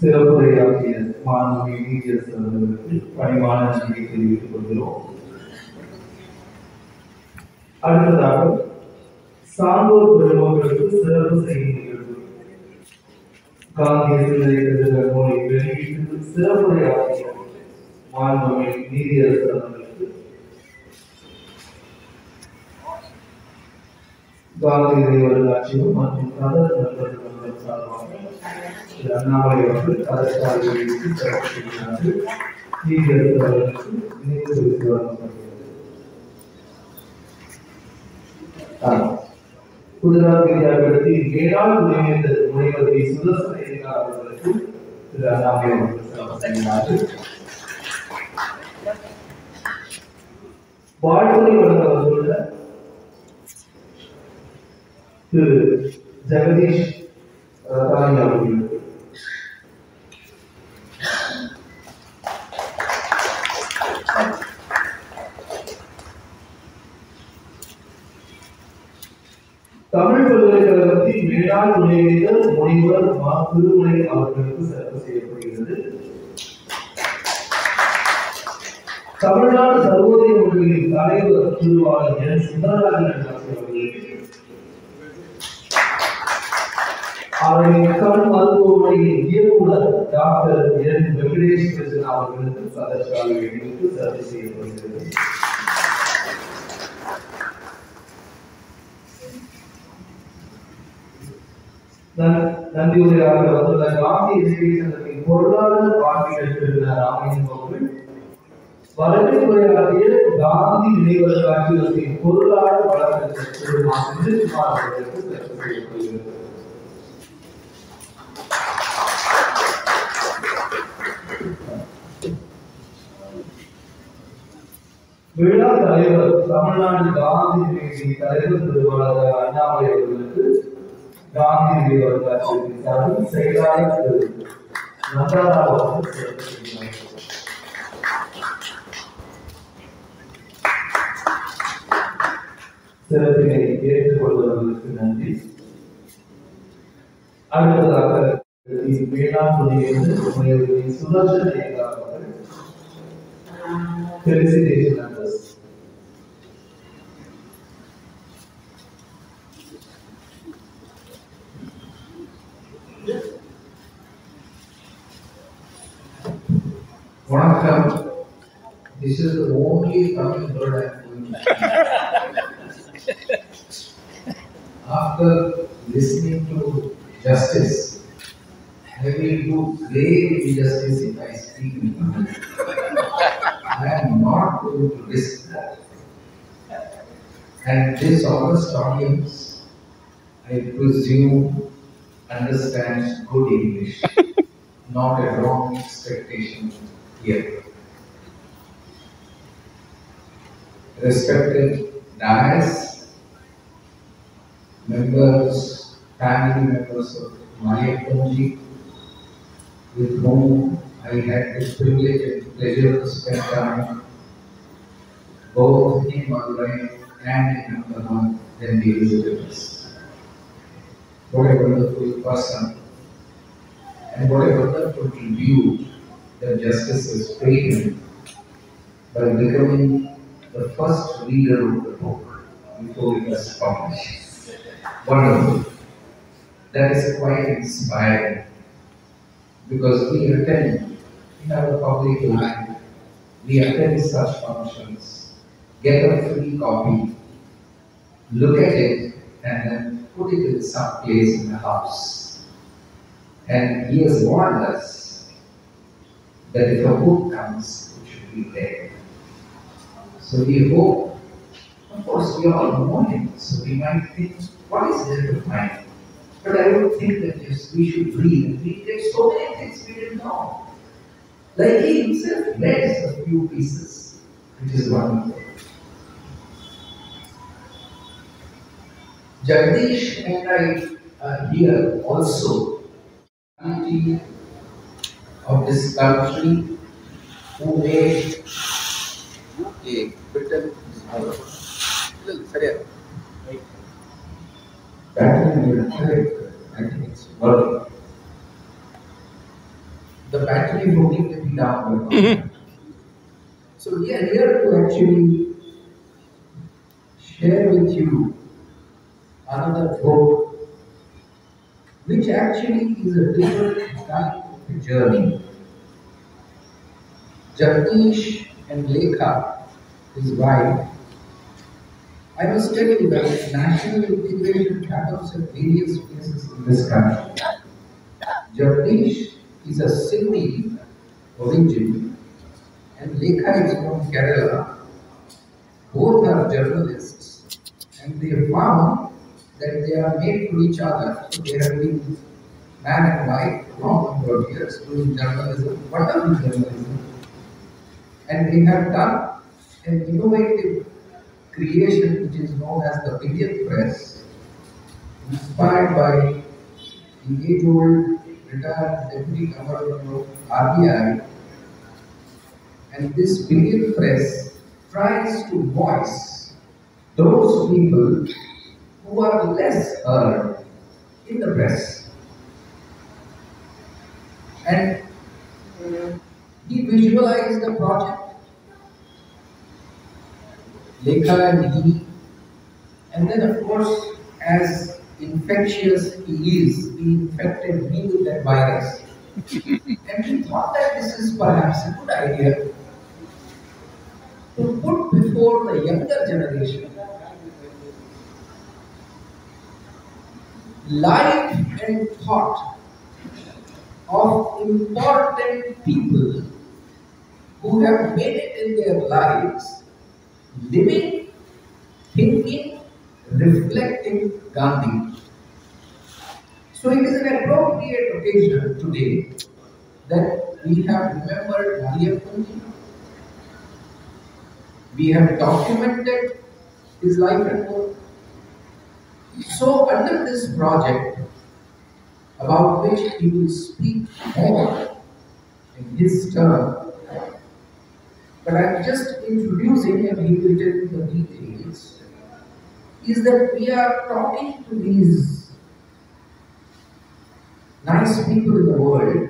சிறப்புரையாற்றிய மாணவி நீதியரசு அவர்களுக்கு பணிவான நன்றியை தெரிவித்துக் கொள்கிறோம். அடுத்ததாக சான்றோர் பெருமக்களுக்கு சிறப்பு செய்யும் நிகழ்வு. காந்திய சிந்தனை நூலை வெளியிட்டு சிறப்புரையாற்றிய மாணவி நீதியரசு அவர்களுக்கு காந்திய வரலாற்றிலும் மற்றும் கதர் நண்பர்கள் சார்பாக அண்ணாமலை அவர்கள் கதற்காக சிறப்பு செய்கிறார்கள். நீதியரசு அவர்களுக்கு நினைவு குறித்து வழங்கப்படுகிறது. குஜராத் வித்யாபீடத்தில் ஏழாவது துணைவேந்தர் முனைவர் வி. சுதர்சன அவர்களுக்கு திரு அண்ணாமலை அவர்கள் சிறப்பு செய்கிறார்கள். வாழ்த்துறை வழங்க வந்துள்ள திரு ஜெகதீஷ் ரதானி அவர்களுக்கு தமிழ் பல்கலைக்கழகத்தின் மேலாண் துணைவேந்தர் முனைவர் மா. திருமுனை அவர்களுக்கு சிறப்பு செய்யப்படுகிறது. தமிழ்நாடு சர்வோதய மொழிகளின் தலைவர் திருவாளர் என். சுந்தரராஜன் அவர்களுக்கு அவரின் கண் மருத்துவமனையின் இயக்குனர் டாக்டர் என். வெங்கடேஷ் கிருஷ்ணன் அவர்களுக்கு சதர்ஷாக இணைத்து சிறப்பு செய்யப்படுகிறது. நன்றியுரையாக வந்துள்ள காந்தி இலக்கிய சங்கத்தின் பொருளாளர் ஆர்கிடெக்டர் ராமலிங்கம் அவர்கள், வரவேற்புரையாற்றிய காந்தி நினைவகத்தின் பொருளாளர் வழக்கறிஞர் திரு மா. செந்தில்குமார் அவர்களுக்கு சிறப்பு செய்யப்படுகிறது. விழா தலைவர் தமிழ்நாடு காந்தி நிலையத்தின் தலைவர் திருவாளர் அண்ணாமலை அவர்களுக்கு காந்தி நிலையத்தின் சார்பில் செயலாளர் திரு நந்தாராவ் அவர்கள் சிறப்பு செய்கிறார். சிறப்பினை ஏற்றுக்கொள்வதற்கு நன்றி. அடுத்ததாக வேளாண் துணைவேந்தர் சுதர்சன அவர்கள் felicitation others. Vanakkam. This is the only Tamil word I am going to speak. After listening to justice, I will do great injustice if I speak in Tamil. I am not going to risk that. And this august audience, I presume, understands good English, not a wrong expectation here. Respected dais, members, family members of Mayappunji, with whom I had the privilege and pleasure to spend time both in Madurai and in Ahmedabad when we visited us. What a wonderful person and what a wonderful tribute that justice has paid him by becoming the first reader of the book before it was published. Wonderful. That is quite inspiring. Because we attend in our public life, we attend such functions, get a free copy, look at it, and then put it in some place in the house. And he has warned us that if a book comes, it should be there. So we hope, of course, we all know him, so we might think, what is there to find? But I would think that yes, we should read, and we get so many things we didn't know. Like he himself read a few pieces, which is wonderful. Jagdish and I are here also of this country who made a Britain battling with I think it's working. the battery holding the down. So we are here to actually share with you another book which actually is a different kind of a journey. Jagdish and Lekha, his wife, I must tell you that national integration happens at various places in this country. Jagdish is a Sindhi origin and Lekha is from Kerala. Both are journalists and they found that they are made for each other. So they have been man and wife for a long number of years doing journalism, wonderful journalism. And they have done an innovative creation which is known as the Billion Press, inspired by the age-old retired Deputy Governor of RBI. And this Billion Press tries to voice those people who are less heard in the press. And he visualized the project, Lekha and he, and then of course, as infectious he is, he infected me with that virus. And he thought that this is perhaps a good idea to put before the younger generation life and thought of important people who have made it in their lives, living, thinking, reflecting Gandhi. So it is an appropriate occasion today that we have remembered Mahatma Gandhi. We have documented his life and work. So under this project, about which he will speak more in his turn, but I'm just introducing and he will tell you the details, is that we are talking to these nice people in the world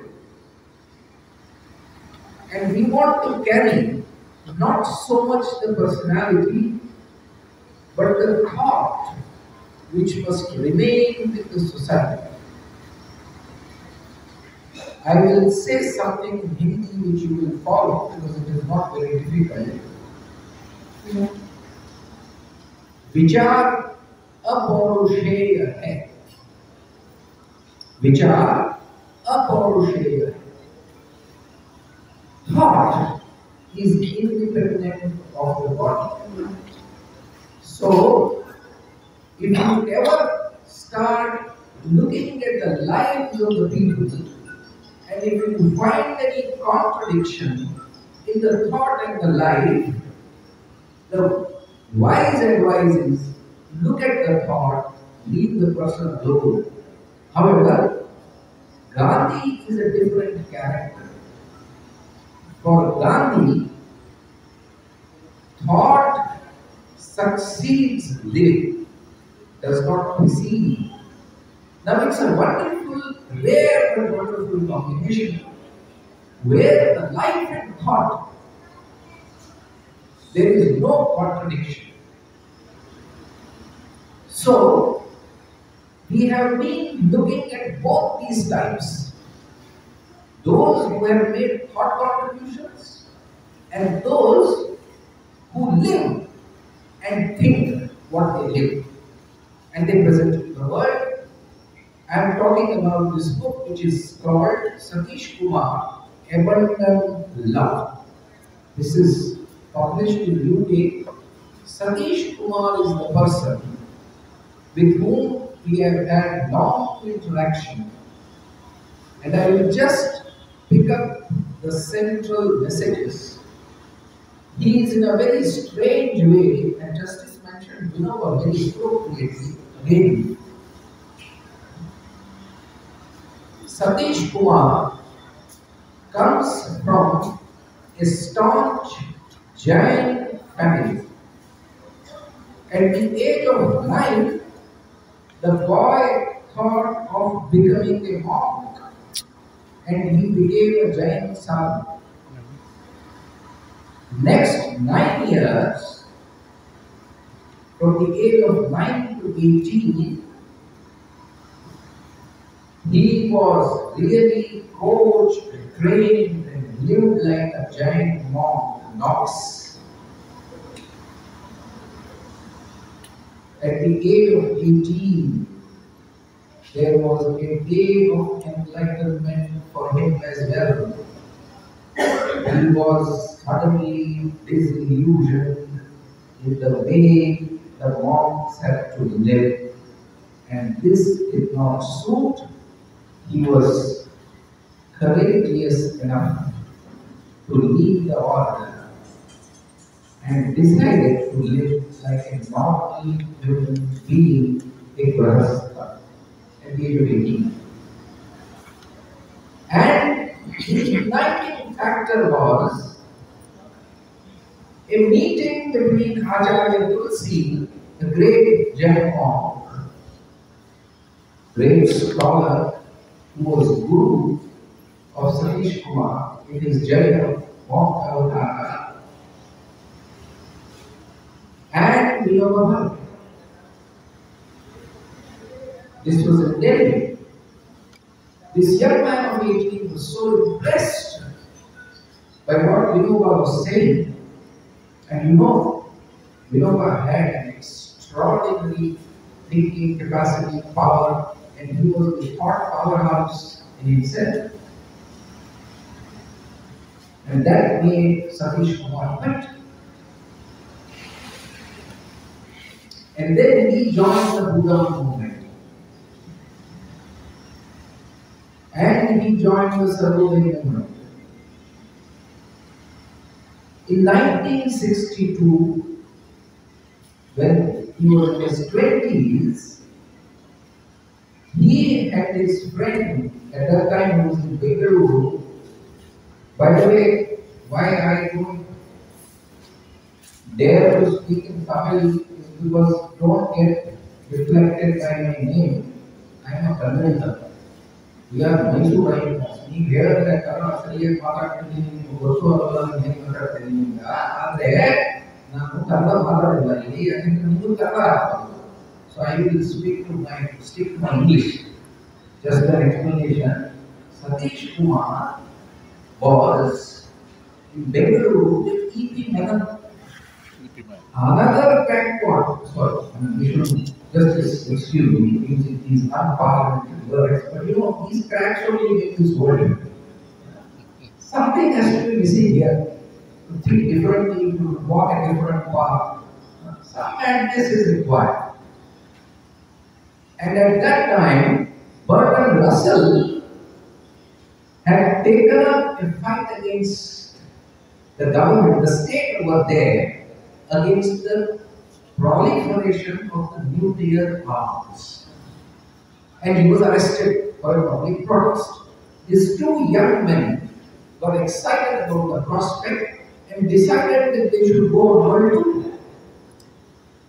and we want to carry not so much the personality but the thought which must remain with the society. I will say something in Hindi which you will follow because it is not very difficult. विचार अपौरुषेय है. विचार अपौरुषेय है. Thought is independent of the body. So, if you ever start looking at the lives of the people, and if you find any contradiction in the thought and the life, the wise advice is look at the thought, leave the person alone. However, Gandhi is a different character. For Gandhi, thought succeeds living, does not precede. Now it's a wonderful, rare but wonderful combination where the life and thought, there is no contradiction. So, we have been looking at both these types. Those who have made thought contributions and those who live and think what they live and they present to the world. I am talking about this book which is called Satish Kumar, Abundant Love. This is published in UK. Satish Kumar is the person with whom we have had long interaction. And I will just pick up the central messages. He is in a very strange way, and Justice mentioned Vinoba very appropriately again. Satish Kumar comes from a staunch Jain family. At the age of 9, the boy thought of becoming a monk. and he became a Jain sadhu. Next 9 years, from the age of 9 to 18, he was really coached, trained, and lived like a Jain monk, novice. At the age of 18, there was a day of enlightenment for him as well. He was suddenly disillusioned with the way the monks had to live, and this did not suit. He was courageous enough to leave the order and decided to live like a normal human being, a grahastha, at the age of 18. And the uniting factor was a meeting between Acharya Tulsi, the great Jain monk, great scholar, who was guru of Satish Kumar in his journey of monk avatar, and Vinoba Bhave. This was in Delhi. This young man of 18 was so impressed by what Vinoba was saying. And you know, Vinoba had an extraordinary thinking capacity, power, and he was a thought powerhouse in himself. And that made Satish Kumar quit. And then he joined the Buddha movement. And he joined the Sarvodaya movement. In 1962, when he was in his 20s, he and his friend, at that time who was in Bengaluru. By the way, why I don't dare to speak in Tamil is because don't get reflected by my name. I am a Kannadiga. We are Mysoreans. You hear that Kannada serial maatadtini gosu avalla nenu maatadtini andre nanu Kannada maatadilla ili adinte nindu Kannada. So I will stick to my English. Just an explanation. Satish Kumar was in Bengaluru with E.P. Menon. Another crackpot, sorry, you should just excuse me, these unparliamentary words, but you know, these cracks only make this world. Something has to be missing here. To think differently, to walk a different path. Some madness is required. And at that time, Bertrand Russell had taken up a fight against the government, the state over there, against the proliferation of the nuclear arms. And he was arrested for a public protest. These two young men got excited about the prospect and decided that they should go on world tour.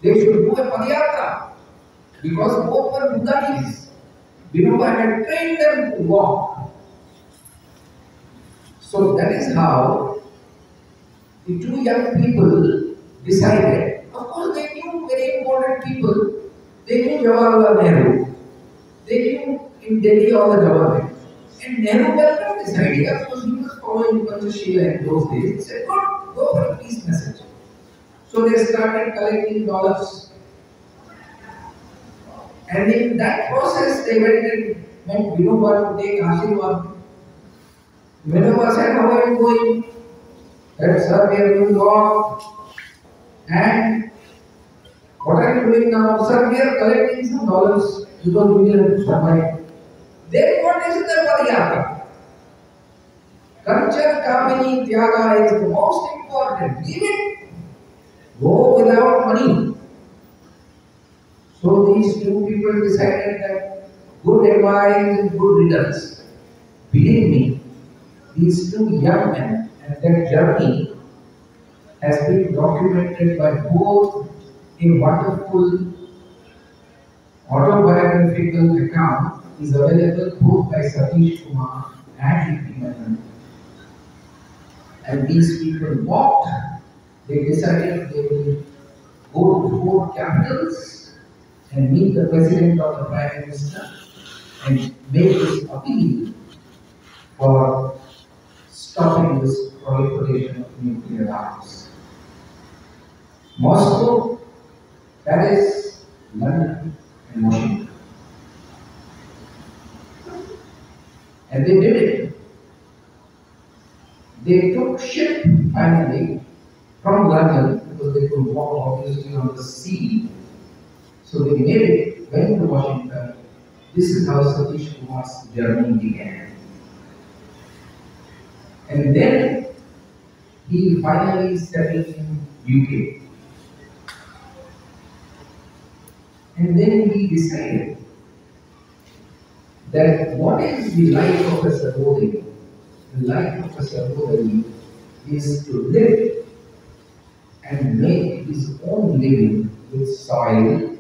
They should do a padayatra because both were Buddhis. Vinoba had trained them to walk. So that is how the two young people decided. Of course, they knew very important people. They knew Jawaharlal Nehru. They knew in Delhi all the government. And Nehru welcomed this idea because he was following Panchashila in those days. He said, "Good, go for a peace message." So they started collecting dollars. And in that process, they went and met Vinoba to take Ashirwad. Vinoba said, "How are you going?" Said, "Sir, we are doing walk." And what are you doing now? "Sir, we are collecting some dollars because we will have to survive." Then what is the Padayatra? Kanchan Kamini Tyaga is the most important. Leave it. Go without money. So these two people decided that good advice and good riddance. Believe me, these two young men and their journey has been documented by both a wonderful autobiographical account is available both by Satish Kumar magic in. And these people walked. They decided they will go to 4 capitals and meet the president or the prime minister and make this appeal for stopping this proliferation of nuclear arms. Moscow, Paris, London, and Washington. And they did it. They took ship finally from London because they could walk obviously on the sea. So they made it, went to Washington. This is how Satish Kumar's journey began. And then he finally settled in UK. And then he decided that what is the life of a Sarvodaya? The life of a Sarvodaya is to live and make his own living with soil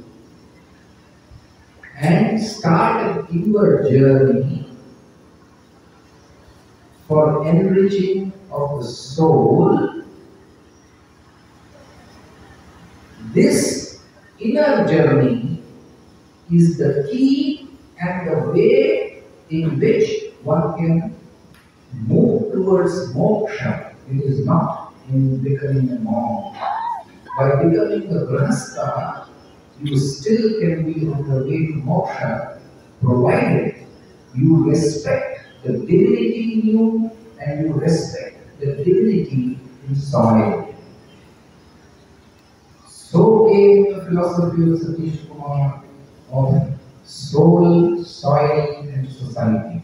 and start an inward journey for enriching of the soul. This inner journey is the key and the way in which one can move towards moksha. It is not in becoming a monk. By becoming a grahastha, you still can be on the way to moksha, provided you respect the divinity in you and you respect the divinity in soil. So came the philosophy of Satish Kumar of soul, soil, and society.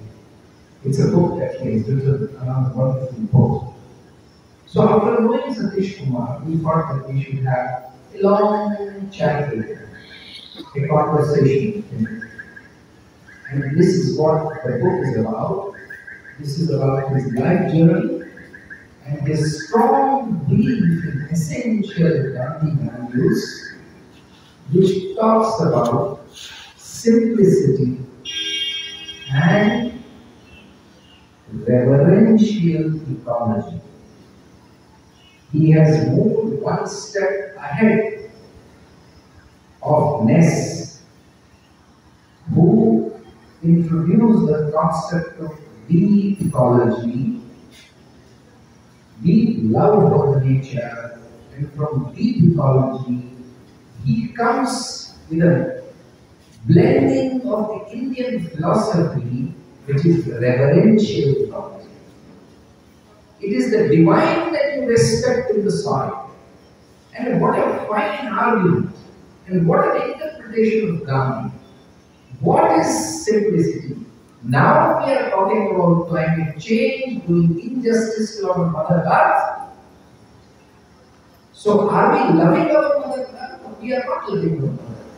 It's a book that he has written around the wonderful post. So after knowing Satish Kumar, we thought that we should have a long chat with him, a conversation with him. And this is what the book is about. This is about his life journey and his strong belief in essential Gandhi values, which talks about simplicity and reverential ecology. He has moved one step ahead of Ness, who introduced the concept of deep ecology, deep love for nature, and from deep ecology, he comes with a blending of the Indian philosophy, which is reverential ecology. It is the divine that you respect in the soil. And what a fine argument, and what an interpretation of Gandhi. What is simplicity? Now we are talking about climate change, doing injustice to our Mother Earth. So are we loving our Mother Earth? We are not loving our Mother Earth.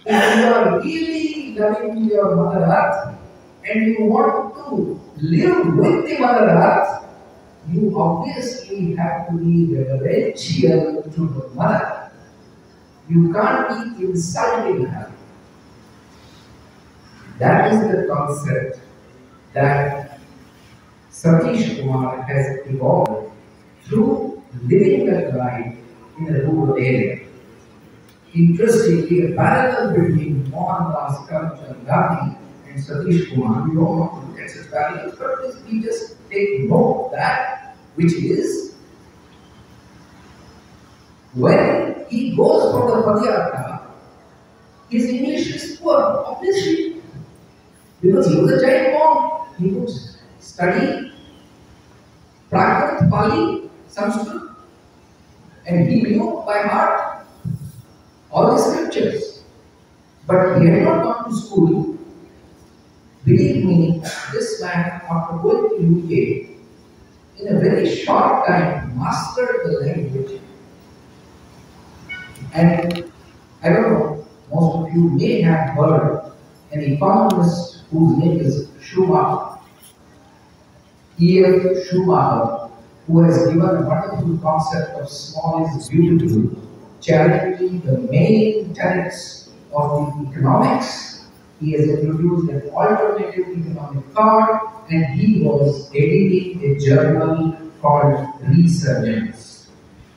If you are really loving your Mother Earth and you want to live with the Mother Earth, you obviously have to be reverential to the Mother. You can't be insulting her. That is the concept that Satish Kumar has evolved through living that life in a rural area. Interestingly, a parallel between Mohandas Karamchand Gandhi and Satish Kumar, we don't want to look at such parallels, but we just take note of that, which is when he goes for the Padayatra, his English is poor, obviously. Because he was a giant monk, he could study Prakrit, Pali, Sanskrit, and he knew by heart all the scriptures. But he had not gone to school. Believe me, this man, after going to UK, in a very short time, mastered the language. And I don't know, most of you may have heard an economist whose name is Schumacher, E.F. Schumacher, who has given a wonderful concept of small is beautiful, challenging the main tenets of the economics He has introduced an alternative economic thought, and he was editing a journal called Resurgence.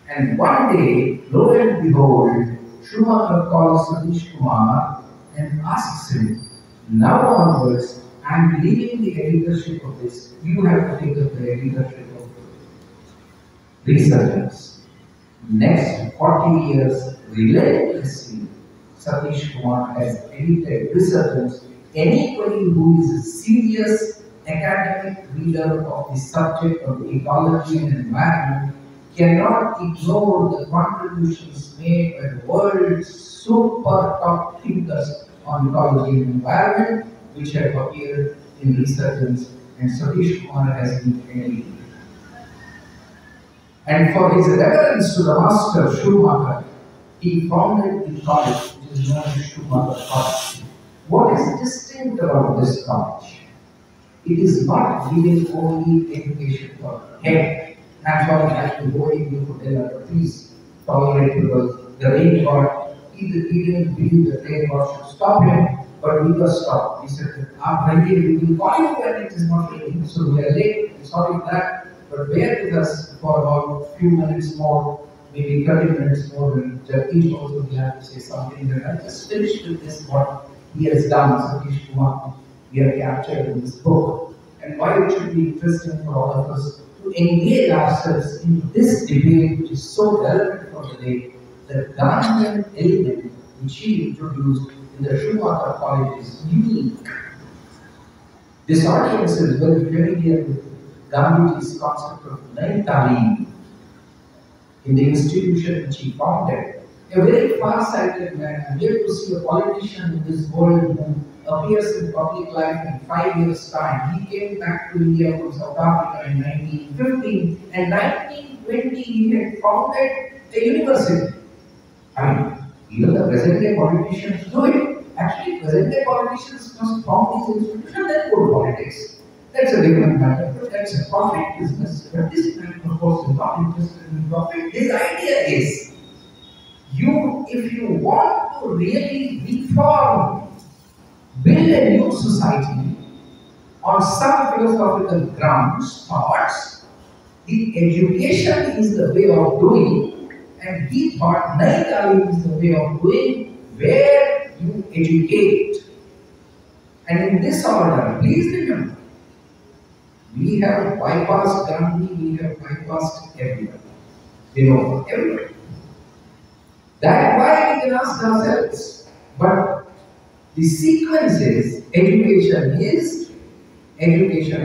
And one day, lo and behold, Schumacher calls Satish Kumar and asks him, now onwards, I am leaving the editorship of this. You have to take up the editorship of Resurgence. Next 40 years, relentlessly, Satish Kumar has edited Resurgence. Anybody who is a serious academic reader of the subject of ecology and environment cannot ignore the contributions made by the world's super top thinkers on ecology and environment, which have appeared in Resurgence, and Satish Kumar has been editing. And for his reverence to the master Schumacher, he founded the college, which is known as Schumacher College. What is distinct about this college? It is not giving only education for head. I'm sorry, I have to go in you for dinner, but please tolerate because the rain god, he didn't believe the rain god should stop him, but we were stopped. He said, we will call you when it is not raining, so we are late. Sorry for that, but bear with us for about a few minutes more, maybe 30 minutes more, and Jagdish also will have to say something. That I just finished with this, what he has done, Satish Kumar, we have captured in this book, and why it should be interesting for all of us to engage ourselves in this debate, which is so relevant for today. The Gandhian element which he introduced in the Schumacher College is unique. This audience is very familiar with Gandhiji's concept of Nai Talim in the institution which he founded. A very far-sighted man. I'm here to see a politician in this world who appears in public life in 5 years' time. He came back to India from South Africa in 1915, and 1920 he had founded a university. I mean, even the present-day politicians do it. Actually, present-day politicians must found these institutions, then go to politics. That's a different matter, but that's a profit business. But this man, of course, is not interested in profit. His idea is, if you want to really reform, build a new society on some philosophical grounds, thoughts, the education is the way of doing, and he thought Nai Talim is the way of doing, where you educate. And in this order, please remember, we have bypassed Gandhi, we have bypassed everyone. We know everybody. That's why we can ask ourselves, but the sequence is education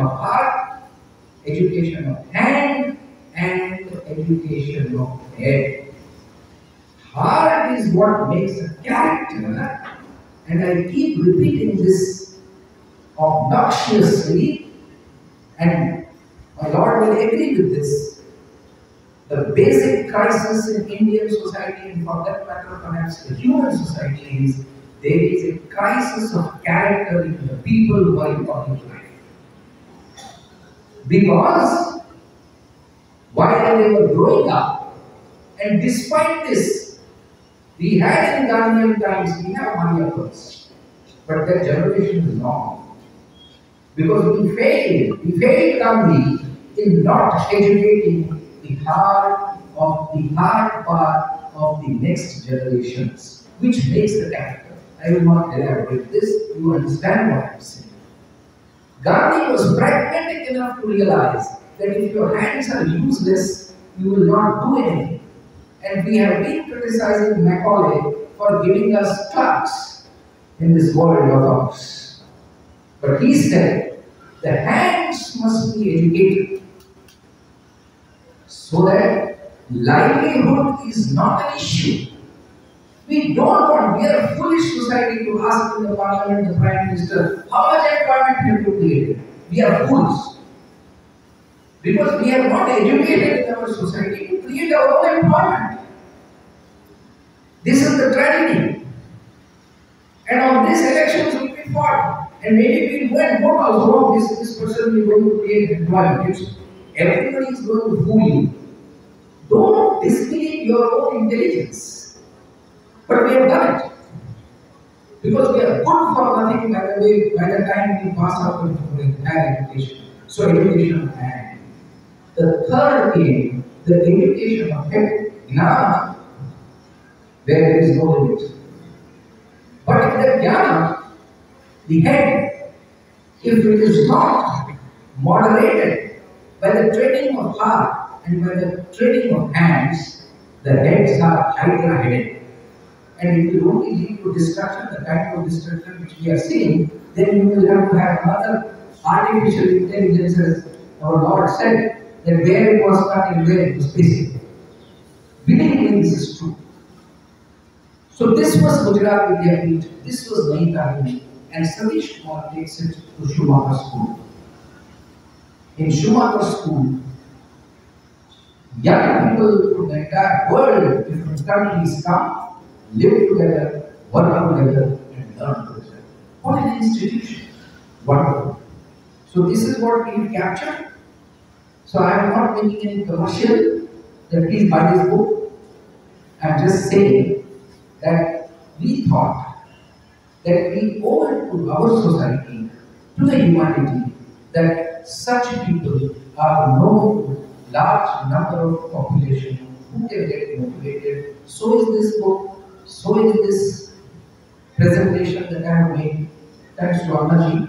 of heart, education of hand, and education of head. Heart is what makes a character, and I keep repeating this obnoxiously, and my Lord will agree with this. The basic crisis in Indian society, and for that matter perhaps the human society, is there is a crisis of character in the people who are in public life. Because while they were growing up, and despite this, we had in Gandhian times, we have Mahayapas, but that generation is wrong. Because we failed Gandhi in not educating the heart part of the next generations, which makes the character. I will not elaborate this, you understand what I am saying. Gandhi was pragmatic enough to realize that if your hands are useless, you will not do anything. And we have been criticizing Macaulay for giving us clerks in this world of ours. But he said, the hands must be educated so that livelihood is not an issue. We don't want, we are a foolish society to ask in the parliament, the prime minister, how much employment have you created? We are fools. Because we are not educated in our society to create our own employment. This is the tragedy. And on these elections will be fought. And maybe we'll go and vote also, this person is going to create employment. Everybody is going to fool you. Don't disbelieve your own intelligence. But we have done it. Because we are good for nothing by the time we pass out with higher education. So education of hand. The third aim, the education of head, jnana, where there is no limit. But if the jnana, the head, if it is not moderated by the training of heart and by the training of hands, the heads are hydra-headed. And if you only lead to destruction, the kind of destruction which we are seeing, then you will have to have another artificial intelligence, as our Lord said, that where it was cut and where it was placed. Believe this is true. So this was Gujarat Vidyapeeth, this was Naitali, and Satish Kumar takes it to Schumacher School. In Schumacher School, young people from the entire world, different countries come, live together, work together, and learn together. What an institution! Wonderful. So this is what we captured. So I am not making any commercial that please buy this book. I am just saying that we thought that we owe it to our society, to the humanity, that such people are known to large number of population who can get motivated. So is this book. So is this presentation that I have made. Thanks to Annaji.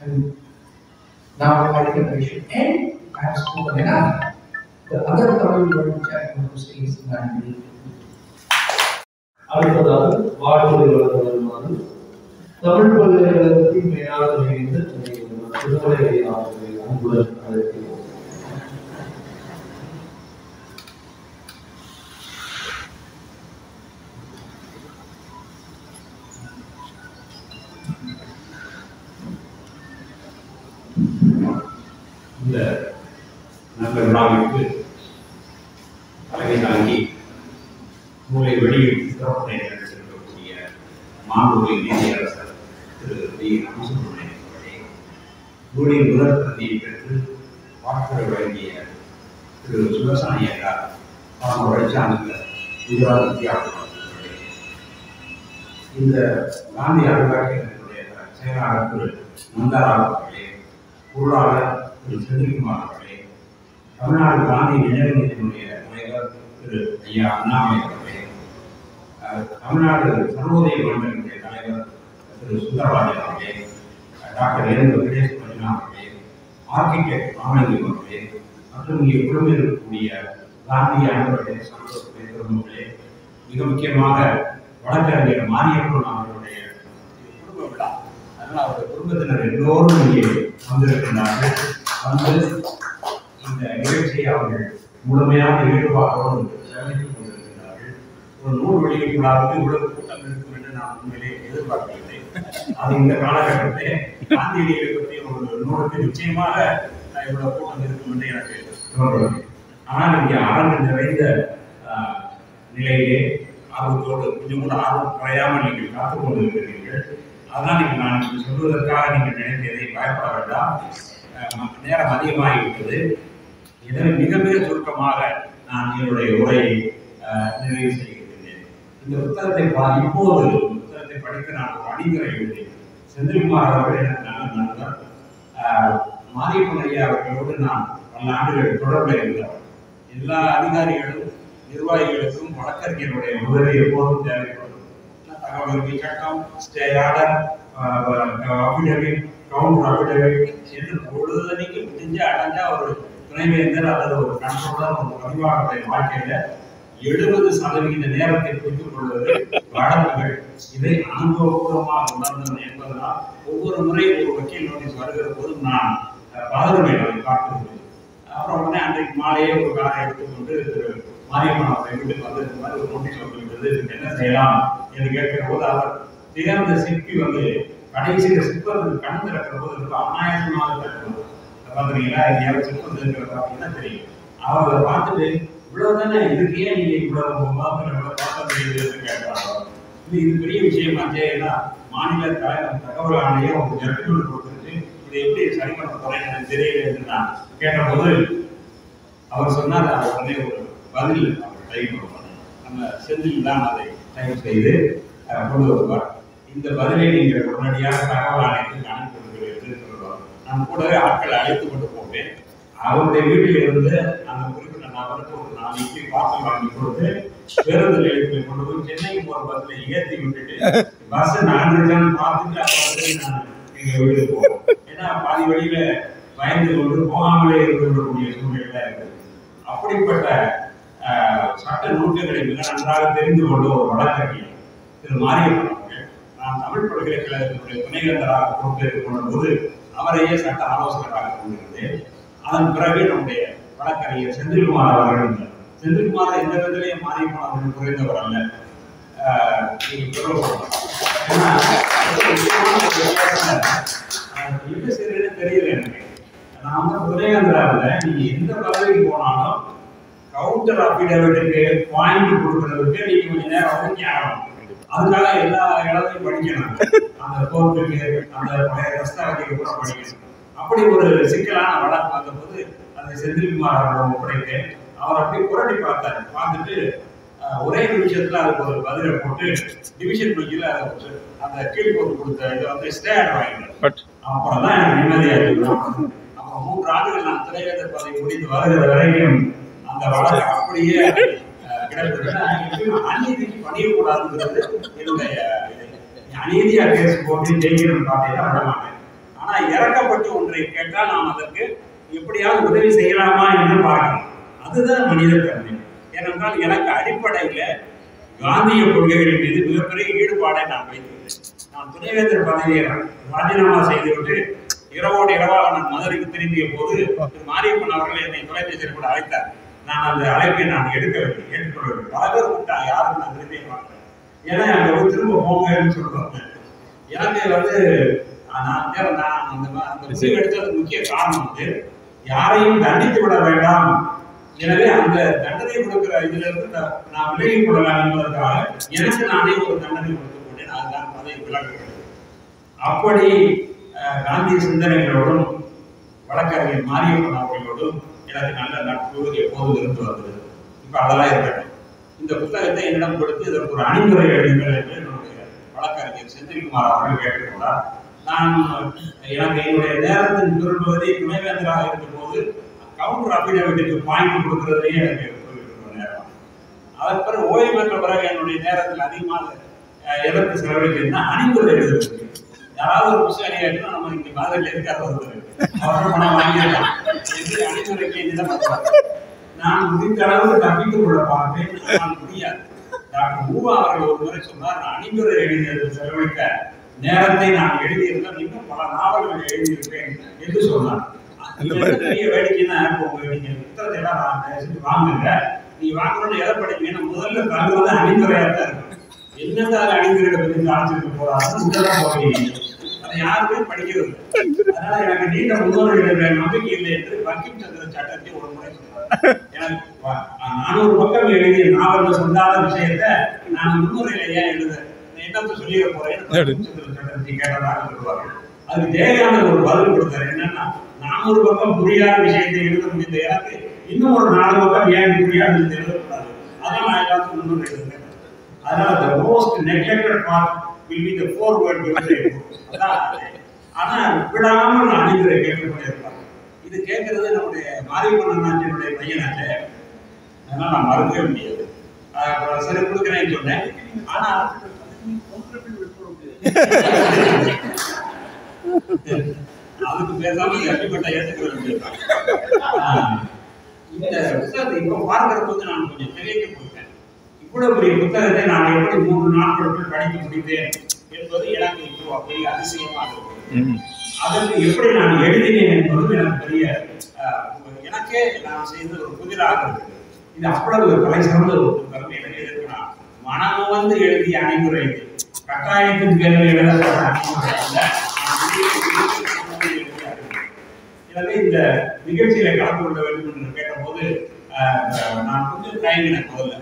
And now I think I should end. I have spoken enough. The other Tamil word which I want to say is Nandri. அடுத்ததாக வாழ்த்துறை வழங்குமாறு தமிழ் பல்கலைக்கழகத்தின் மேலாளர் இணைந்து திருமலை ஆசிரியர் அன்புடன் அழைக்கிறோம். இந்த நல்ல விழாவிற்கு தலைமை தாங்கி நூலை வெளியிட்டு சிறப்பனை நடத்திருக்கக்கூடிய மாண்புமிகு நீதியரசர் திரு டி. ராமசுப்ரமணியன் அவர்களே, நூலின் முதல் பிரதியை பெற்று வாழ்த்துரை வழங்கிய திரு சுதர்சன ஐயங்கார் பரம வழிச்சார்ந்த குஜராத் வித்யாபீடம் அவர்களே, இந்த காந்தி அருங்காட்சியகத்தினுடைய செயலாளர் திரு நந்தாராவ் அவர்களே, பொருளாளர் திரு செந்தில்குமார் அவர்களே, தமிழ்நாடு காந்தி நினைவு நிதியினுடைய தலைவர் திரு ஐயா அண்ணாமலை அவர்களே, தமிழ்நாடு சர்வோதய மன்றத்தினுடைய தலைவர் திரு சுந்தரராஜன் அவர்களே, டாக்டர் என். வெங்கடேஷ் பஜனா அவர்களே, ஆர்கிடெக்ட் ஆனந்தி அவர்களே, மற்றும் இங்கே குழுவில் இருக்கக்கூடிய காந்தி அன்பர்களே, சந்தோஷமே பெருமக்களே, மிக முக்கியமாக வழக்கறிஞர் மாரியப்பன் அவர்களுடைய குடும்ப விழா. அதனால் அவருடைய குடும்பத்தினர் எல்லோரும் இங்கே வந்திருக்கின்றார்கள். வந்து இந்த நிகழ்ச்சியை அவர்கள் முழுமையான ஈடுபாட்டோடு கவனித்துக் கொண்டிருக்கிறார்கள். ஒரு நூல் வெளியீட்டு விழாவுக்கு இவ்வளவு கூட்டம் இருக்கும் என்று நான் உண்மையிலே எதிர்பார்க்கவில்லை. அது இந்த காலகட்டத்தை காந்தியடிகளை பற்றி ஒரு நூலுக்கு நிச்சயமாக இவ்வளவு கூட்டம் இருக்கும் என்று எனக்கு தோன்றவில்லை. ஆனால் இங்கே அரங்கு நிறைந்த நிலையிலே ஆர்வத்தோடு கொஞ்சம் கூட ஆர்வம் குறையாமல் நீங்கள் காத்துக் கொண்டிருக்கிறீர்கள். அதனால் நீங்கள் நான் சொல்வதற்காக நீங்கள் நினைத்ததை பயப்பட வேண்டாம். நேரம் அதிகமாகிவிட்டது. எனவே மிக மிக சுருக்கமாக நான் என்னுடைய உரையை நிறைவு செய்கின்றேன். இந்த புத்தகத்தை இப்போது புத்தகத்தை படித்து நான் ஒரு அணிந்துரை எழுதினேன். செந்தில்குமார் அவர்கள் எனக்கு நல்ல நண்பர். மாரியப்பன் ஐயா அவர்களோடு நான் பல ஆண்டுகள் தொடர்பில் இருந்தவர். எல்லா அதிகாரிகளும் நிர்வாகிகளுக்கும் வழக்கறிஞருடைய உதவி எப்போதும் தேவைப்படும். தகவல் சட்டம், stay order, affidavit, counter affidavit என்று பொழுதனைக்கு முடிஞ்ச அடைஞ்சா ஒரு துணைவேந்தர் அல்லது ஒரு கண்ட்ரோலர் ஒரு பதிவாளருடைய வாழ்க்கையில 70% நேரத்தை குறித்துக் கொள்வது வழக்குகள். இதை அனுபவபூர்வமாக உணர்ந்தது என்பதனால் ஒவ்வொரு முறை ஒரு வக்கீல் நோட்டீஸ் வருகிற போதும் நான் பதறுவேன், அதை பார்க்கிறது. அப்புறம் உடனே அன்றைக்கு மாலையே ஒரு காரை எடுத்துக்கொண்டு மாரியம்மன் அவரை வீட்டுக்கு வந்திருக்க மாதிரி ஒரு நோட்டீஸ் வந்துவிட்டது, இதுக்கு என்ன செய்யலாம் என்று கேட்கிற போது அவர் திறந்த சிற்பி வந்து கடைசியில் சிற்பத்துக்கு கண் திறக்கிற போது இருக்கு அநாயசமாக திறக்கிறது. பார்த்துருக்கீங்களா, எங்கேயாவது சிற்பம் இருக்கிறதா அப்படின்னா தெரியும். அவர் அதை பார்த்துட்டு இவ்வளவுதானே, இதுக்கு ஏன் நீங்க இவ்வளவு பார்க்க முடியுது கேட்கிறாங்க. இது பெரிய விஷயமாச்சே. ஏன்னா மாநில தகவல் ஆணையம் ஒரு ஜட்மெண்ட் கொடுத்துட்டு இதை எப்படி சரி பண்ண போறேன் எனக்கு தெரியல என்று நான் கேட்டபோது அவர் சொன்னார், அதை உடனே ஒரு பதில் அவர் டைப் பண்ணுவார். நம்ம செந்தில் தான் அதை டைப் செய்து கொண்டு வருவார். இந்த பதிலை நீங்கள் உடனடியாக தகவல் ஆணையத்துக்கு அனுப்பி கொடுக்கிறீர்கள் என்று சொல்லுவார். நான் கூடவே ஆட்களை அழைத்து கொண்டு போவேன். அவருடைய வீட்டில் இருந்து அந்த குறிப்பிட்ட நபருக்கு ஒரு 4 இட்லி பார்சல் வாங்கி கொடுத்து பேருந்து நிலையத்தில் கொண்டு போய் சென்னைக்கு போற பஸ்ல ஏற்றி விட்டுட்டு பஸ் நகர்ந்துச்சான்னு பார்த்துட்டு அப்புறம் நான் எங்க வீட்டுக்கு போவோம். ஏன்னா பாதி வழியில பயந்து கொண்டு போகாமலே இருக்கக்கூடிய சூழ்நிலை இருக்குது. அப்படிப்பட்ட சட்ட நுணுக்கங்களை மிக நன்றாக தெரிந்து கொண்ட ஒரு வழக்கறிஞர் திரு மாரியப்பன் அவர்கள் நான் தமிழ் பல்கலைக்கழகத்தினுடைய துணைவேந்தராக பொறுப்பேற்றுக் கொண்ட போது அவரையே சட்ட ஆலோசகராக கொண்டிருந்தேன். அதன் பிறகு நம்முடைய வழக்கறிஞர் செந்தில்குமார் அவர்கள் இருந்தார். செந்தில்குமார் எந்த விதத்திலையும் மாரியப்பன் அவர்கள் குறைந்தவர் அல்ல. என்ன செய்யறதுன்னு தெரியல எனக்கு. நான் வந்து துணைவேந்தராக நீங்க எந்த பதவிக்கு போனாலும் கவுண்டர் அஃபிடவிட்டுக்கு பாயிண்ட் கொடுக்கறதுக்கு நீங்க கொஞ்ச நேரம் ஒதுக்கி ஆகணும். அதுக்காக எல்லா இடத்தையும் படிக்கணும். அந்த கோர்ட்டுக்கு அந்த பழைய தஸ்தாவேஜுக்கு கூட படிக்கணும். அப்படி ஒரு சிக்கலான வழக்கு வந்தபோது அந்த செந்தில்குமார் அவர்கள் ஒப்படைத்தேன். அவர் அப்படி புரட்டி பார்த்தாரு. பார்த்துட்டு ஒரே நிமிஷத்துல அதுக்கு ஒரு பதிலை போட்டு டிவிஷன் பெஞ்சில் அந்த கீழ்கோர்ட்டு கொடுத்த இதை வந்து ஸ்டே வாங்கிட்டார். அப்புறம் தான் எனக்கு நிம்மதியாக. அப்புறம் 3 ஆண்டுகள் நான் துணைவேந்தர் பதவி முடித்து வருகிற வரைக்கும் அந்த வழக்கு அப்படியே அநீதிக்கு பண்ணிடக்கூடாதுங்கிறது என்னுடைய அநீதியா கேஸ் போட்டு ஜெயிக்கணும்னு பார்த்தீங்கன்னா விடமாட்டேன். ஆனா இறக்கப்பட்டு ஒன்றை கேட்டால் நாம் அதற்கு எப்படியாவது உதவி செய்யலாமா என்று பார்க்கணும். அதுதான் மனித தன்மை. ஏனென்றால் எனக்கு அடிப்படையில காந்திய கொள்கைகளின் மீது மிகப்பெரிய ஈடுபாடை நான் வைத்திருந்தேன். நான் துணைவேந்தர் பதவியை ராஜினாமா செய்துவிட்டு இரவோடு இரவாக நான் மதுரைக்கு திரும்பிய போது மாரியப்பன் அவர்கள் என்னை தொலைபேசியில் கூட அழைத்தார். நான் அந்த அழைப்பை நான் ஏற்றுக்கொள்ளவில்லை. பல பேர் கூப்பிட்டா யாரும் நான் திரும்பிய மாட்டேன். ஏன்னா அங்க திரும்ப போங்கன்னு சொல்றாங்க. எனக்கு வந்து நான் அந்த முடிவு எடுத்ததுக்கு முக்கிய காரணம் வந்து யாரையும் தண்டித்து விட வேண்டாம். எனவே அந்த தண்டனை கொடுக்கிற இதுல இருந்து நான் விலகி கொள்ளலாம் என்பதற்காக எனக்கு நானே ஒரு தண்டனை கொடுத்துக் கொண்டேன். அதுதான் பதவி விலகுகிறது. அப்படி காந்திய சிந்தனைகளோடும் வழக்கறிஞர் மாரியப்பன் அவர்களோடும் எனக்கு நல்ல நட்பு எப்போதும் இருந்து வந்தது. இப்ப அதெல்லாம் இருக்கட்டும். இந்த புத்தகத்தை என்னிடம் கொடுத்து இதற்கு ஒரு அணிமுறை எழுதுங்கள் என்று என்னுடைய வழக்கறிஞர் செந்தில்குமார் அவர்கள் கேட்டுக்கொண்டார். நான் எனக்கு என்னுடைய நேரத்தின் பெரும்பகுதி துணைவேந்தராக இருக்கும் போது கவுண்டர் அஃபிடவிட்டுக்கு பாயிண்ட் கொடுக்கறதையே எனக்கு நேரம். அதற்கு பிறகு ஓய்வு பெற்ற பிறகு என்னுடைய நேரத்தில் அதிகமாக எதற்கு செலவழிக்கிறதுனா அணிமுறை எழுதுறது. யாராவது ஒரு புத்தகம் அணியாச்சுன்னா நம்ம இங்க மாதிரில இருக்காத வருவது அவர்கள் பணம் வாங்கிடலாம் என்று அணிமுறைக்கு என்னிடம் நான் முடிந்த அளவுக்கு தப்பித்துக் கொள்ள பார்ப்பேன். நான் முடியாது. டாக்டர் ஊவா அவர்கள் ஒரு முறை சொன்னார், நான் அணிமுறை எழுதியது செலவழிக்க நேரத்தை நான் எழுதியிருந்தால் இன்னும் பல நாவல்கள் எழுதியிருப்பேன் என்று சொன்னார். பெரிய வேடிக்கைன்னா நீங்க புத்தகத்தை எல்லாம் வாங்குங்க. நீ வாங்கணும்னு எதை படிப்பீங்கன்னா முதல்ல தங்குவது அணிந்துரையா தான் இருக்கும். என்னதான் அணிந்துரையை பற்றி ஆட்சிக்கு போறாங்க போகிறீங்க. அதை யாருமே படிக்கிறது. அதனால எனக்கு நீண்ட முன்னோர்கள் நம்பிக்கை இல்லை என்று பங்கிம் சந்திர சட்டத்தை ஒரு முறை சொன்னார். எனக்கு 400 பக்கம் எழுதிய நாவல் சொல்லாத விஷயத்த நான் முன்னுரையில ஏன் எழுத என்னத்தை சொல்லிட போறேன் சட்டத்தை கேட்டதாக சொல்லுவார்கள். அதுக்கு தேவையான ஒரு பதில் கொடுத்தாரு. என்னன்னா 400 பக்கம் புரியாத விஷயத்தை எழுத முடிந்த எனக்கு இன்னும் ஒரு 4 பக்கம் ஏன் புரியாது எழுதக்கூடாது. அதான் நான் எல்லாத்துக்கும் முன்னுரை எழுதுறேன். அதனால the most neglected part will be the forward. ஆனா விடாமல் அணிந்துரை கேட்டுக்கொண்டே இருப்பாங்க. இது கேட்கறது நம்முடைய மாரியப்பன் அண்ணாச்சியுடைய பையனாச்சு. அதனால நான் மறுக்கவே முடியாது. சரி கொடுக்குறேன்னு சொன்னேன். ஆனா அதுக்கு பேசாம கண்டிப்பட்ட ஏற்றுக்க வேண்டியிருக்காங்க. இந்த புத்தகத்தை இப்ப பார்க்கிற போது நான் கொஞ்சம் திரைக்கு போயிட்டேன். இவ்வளவு பெரிய புத்தகத்தை நான் எப்படி 3 நாட்களுக்குள் படிக்க முடிந்தேன் என்பது எனக்கு இப்போ பெரிய அதிசயமாக இருக்கு. அதற்கு எப்படி நான் எழுதினேன் என்பது எனக்கு பெரிய எனக்கே நான் செய்த ஒரு புதிராக இருக்கு. இது அவ்வளவு கலை சிறந்த ஒரு புத்தகம். எனக்கு எதற்கு நான் மனமு வந்து எழுதிய அணிமுறை கட்டாயத்தின் பேரில் எழுதப்பட்ட அணிமுறை அல்ல. எனவே இந்த நிகழ்ச்சியில கலந்து கொள்ள வேண்டும் என்று கேட்டபோது நான் கொஞ்சம் தயங்கினேன். முதல்ல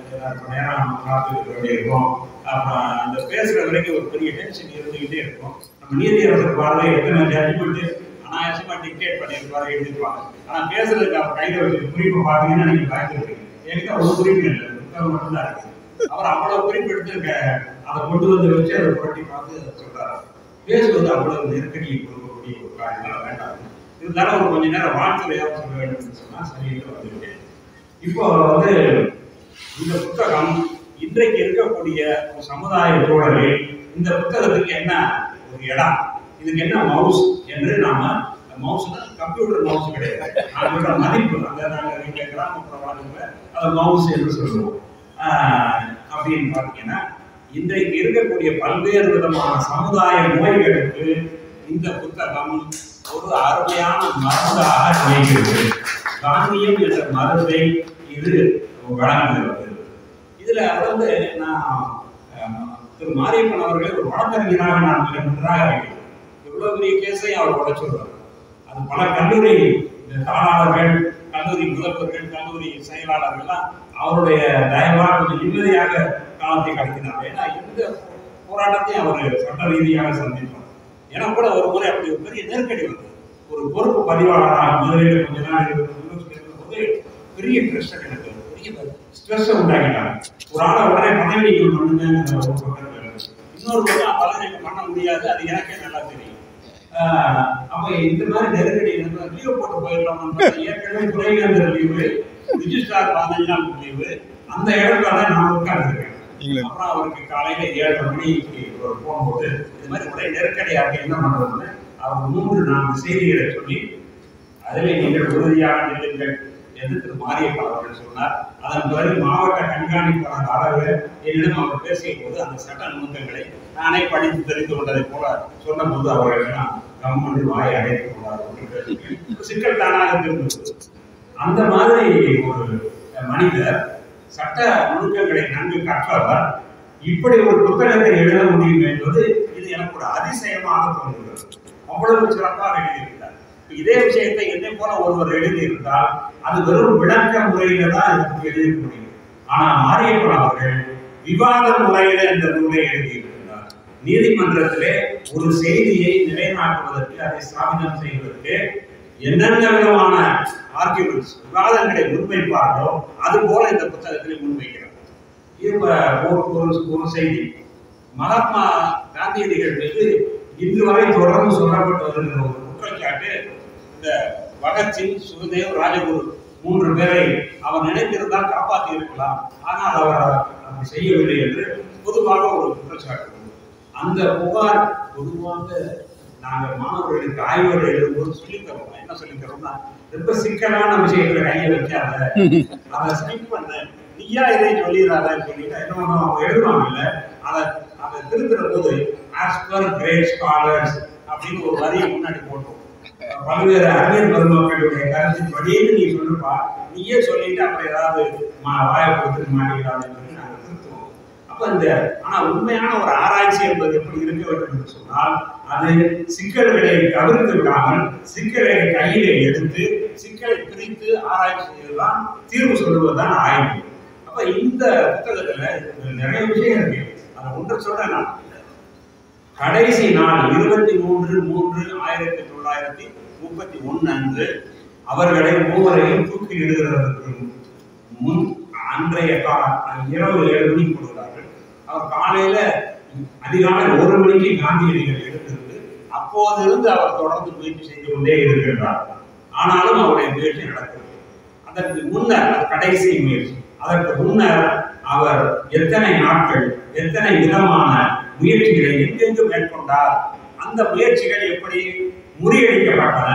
நேரம் காத்துக்கிட்டு வேண்டியிருக்கும். அப்புறம் அந்த பேசுற வரைக்கும் ஒரு பெரிய டென்ஷன் இருந்துகிட்டே இருக்கும். நம்ம நீதியரசர் பார்வை எத்தனை ஜட்ஜ்மெண்ட் அனாயாசமா டிக்டேட் பண்ணியிருப்பாரு எழுதிருப்பாங்க. ஆனா பேசுறதுக்கு அவர் கையில வச்சு குறிப்பை பார்த்தீங்கன்னா நீங்க பயந்துருக்கீங்க. என்கிட்ட ஒரு குறிப்பு இல்லை, புத்தகம் மட்டும்தான் இருக்கு. அவர் அவ்வளவு குறிப்பெடுத்து அதை கொண்டு வந்து வச்சு அதை புரட்டி பார்த்து அதை சொல்றாரு. பேசுவது அவ்வளவு நெருக்கடியை கொடுக்கக்கூடிய ஒரு காரியமாக வேண்டாம். இருந்தாலும் ஒரு கொஞ்ச நேரம் வாழ்த்துறையாக சொல்ல வேண்டும் சொன்னா சரியாக வந்துவிட்டேன். இப்போ வந்து இந்த புத்தகம் இன்றைக்கு இருக்கக்கூடிய ஒரு சமுதாய சூழலில் இந்த புத்தகத்துக்கு என்ன ஒரு இடம், இதுக்கு என்ன மவுஸ் என்று நாம, மவுஸ்னா கம்ப்யூட்டர் மவுஸ் கிடையாது, அதோட மதிப்பு அந்த நாங்கள் இங்கே கிராமப்புற வாழ்க்கை அதை மவுஸ் என்று சொல்லுவோம். அப்படின்னு பார்த்தீங்கன்னா இன்றைக்கு இருக்கக்கூடிய பல்வேறு விதமான சமுதாய நோய்களுக்கு இந்த புத்தகம் ஒரு அருமையான மருந்தாக அமைகிறது. காந்தியம் என்ற மருந்தை இது வழங்குகிறது. இதுல வந்து நான் திரு மாரியப்பன் அவர்களை ஒரு வழக்கறிஞராக நான் மிக நன்றாக இருக்கிறேன். எவ்வளவு பெரிய கேஸை அவர் உடைச்சுள்ளார். அது பல கல்லூரி தாளாளர்கள், கல்லூரி முதல்வர்கள், கல்லூரி செயலாளர்கள்லாம் அவருடைய தயவாக கொஞ்சம் நிம்மதியாக காலத்தை கடத்தினார். ஏன்னா இந்த போராட்டத்தையும் அவர் சட்ட ரீதியாக சந்திப்பார். எனக்கு கூட ஒரு முறை அப்படி ஒரு பெரிய நெருக்கடி வந்தது. ஒரு பொறுப்பு பதிவாளராக முதலில் கொஞ்ச நாள் இருக்கும்போது பெரிய பிரஷர், எனக்கு பெரிய ஸ்ட்ரெஸ் உண்டாக்கிட்டாங்க. ஒரு ஆளை உடனே பதவி நீக்கம் பண்ணுங்க, இன்னொரு பக்கம் பதவி பண்ண முடியாது, அது எனக்கே நல்லா தெரியும். அப்ப இந்த மாதிரி நெருக்கடி லீவ் போட்டு போயிடலாம்னு ஏற்கனவே துணைவேந்தர் லீவு, ரிஜிஸ்ட்ரார் 15 நாள் லீவு, அந்த இடத்துல தான் நான் உட்கார்ந்துருக்கேன். அப்புறம் அவருக்கு காலையில 7:30 மணிக்கு ஒரு போன் போட்டு இது மாதிரி ஒரே நெருக்கடியாக என்ன பண்றதுன்னு அவர் 3-4 செய்திகளை சொல்லி அதிலே நீங்கள் உறுதியாக நில்லுங்கள் என்று திரு மாரியப்பன் அவர்கள் சொன்னார். அதன் பிறகு மாவட்ட கண்காணிப்பாளர் அளவில் என்னிடம் அவர் பேசிய போது அந்த சட்ட நுணுக்கங்களை நானே படித்து தெரிந்து கொண்டதை போல சொன்ன போது அவர்கள் நான் கம்மன்று வாயை அடைத்துக் கொண்டார். சிக்கல் தானாக இருந்தது. அந்த மாதிரி ஒரு மனிதர் சட்ட நுணுக்கங்களை நன்கு கற்றவர் இப்படி ஒரு புத்தகத்தை எழுத முடியும் என்பது இது எனக்கு ஒரு அதிசயமாக தோன்றுகிறது. அவ்வளவு சிறப்பாக எழுதியிருக்கிறார். இதே விஷயத்தை என்னை போல ஒருவர் எழுதியிருந்தால் அது வெறும் விளக்க முறையில தான் இதற்கு எழுதியிருக்க முடியும். ஆனா மாரியப்பன் அவர்கள் விவாத முறையில இந்த நூலை எழுதியிருக்கிறார். நீதிமன்றத்திலே ஒரு செய்தியை நிலைநாட்டுவதற்கு, அதை ஸ்தாபிதம் செய்வதற்கு என்னென்ன விதமான ஆர்கியூமெண்ட்ஸ், விவாதங்களை முன்வைப்பார்களோ அது போல இந்த புத்தகத்திலே முன்வைக்கிறார். ஒரு செய்தி, மகாத்மா காந்தியடிகள் மீது இன்று வரை தொடர்ந்து சொல்லப்பட்டு வருகிற ஒரு குற்றச்சாட்டு, இந்த பகத்சிங், சுகதேவ், ராஜகுரு 3 பேரை அவர் நினைத்திருந்தால் காப்பாற்றி இருக்கலாம், ஆனால் அவர் அப்படி செய்யவில்லை என்று பொதுவாக ஒரு குற்றச்சாட்டு. அந்த புகார் பொதுவாக நாங்கள் மாணவர்களுக்கு ஆய்வுகள் எழுதும்போது சொல்லித்தரோம். என்ன சொல்லித்தரோம்னா, ரொம்ப சிக்கலான விஷயத்துல கையை வைக்காத, அதை ஸ்கிப் பண்ண, நீயா இதை சொல்லிடாதான்னு சொல்லிட்டு என்ன பண்ணுவோம், அவங்க எழுதுவாங்க இல்ல, அதை திருத்துற போது ஆஸ் பர் கிரேட் ஸ்காலர்ஸ் அப்படின்னு ஒரு வரியை முன்னாடி போட்டோம். பல்வேறு அறிஞர் பெருமக்களுடைய கருத்தின் படியே நீ சொல்லுப்பா, நீயே சொல்லிட்டு அப்புறம் ஏதாவது வாயை கொடுத்து மாட்டிக்கிறான்னு சொல்லி நாங்கள் திருத்துவோம். அப்ப இந்த ஆனா உண்மையான ஒரு ஆராய்ச்சி என்பது எப்படி இருக்க வேண்டும் என்று சொன்னால், அது சிக்கல்களை தவிர்த்து விடாமல் சிக்கலை கையிலே எடுத்து சிக்கலை பிரித்து ஆராய்ச்சி செய்வதுதான் தீர்வு சொல்லுவதுதான் ஆய்வு. அப்ப இந்த புத்தகத்துல நிறைய விஷயம் இருக்கு. அதை ஒன்று சொல்றேன் நான். கடைசி நாள் 23/3/1931 அன்று அவர்களை மூவரையும் தூக்கில் இடுகிறதற்கு முன் அன்றைய இரவு 7 மணிக்கு கொடுக்கிறார்கள். அவர் காலையில அதிகாலை 1 மணிக்கு காந்தியடிகள் எழுந்திருந்து அப்போதிருந்து அவர் தொடர்ந்து முயற்சி செய்து கொண்டே இருக்கின்றார். ஆனாலும் அவருடைய முயற்சி நடக்கிறது. அதற்கு முன்னர் கடைசி முயற்சி, அதற்கு முன்னர் அவர் எத்தனை நாட்கள், எத்தனை விதமான முயற்சிகளை எங்கெங்கு மேற்கொண்டார், அந்த முயற்சிகள் எப்படி முறியடிக்கப்பட்டன,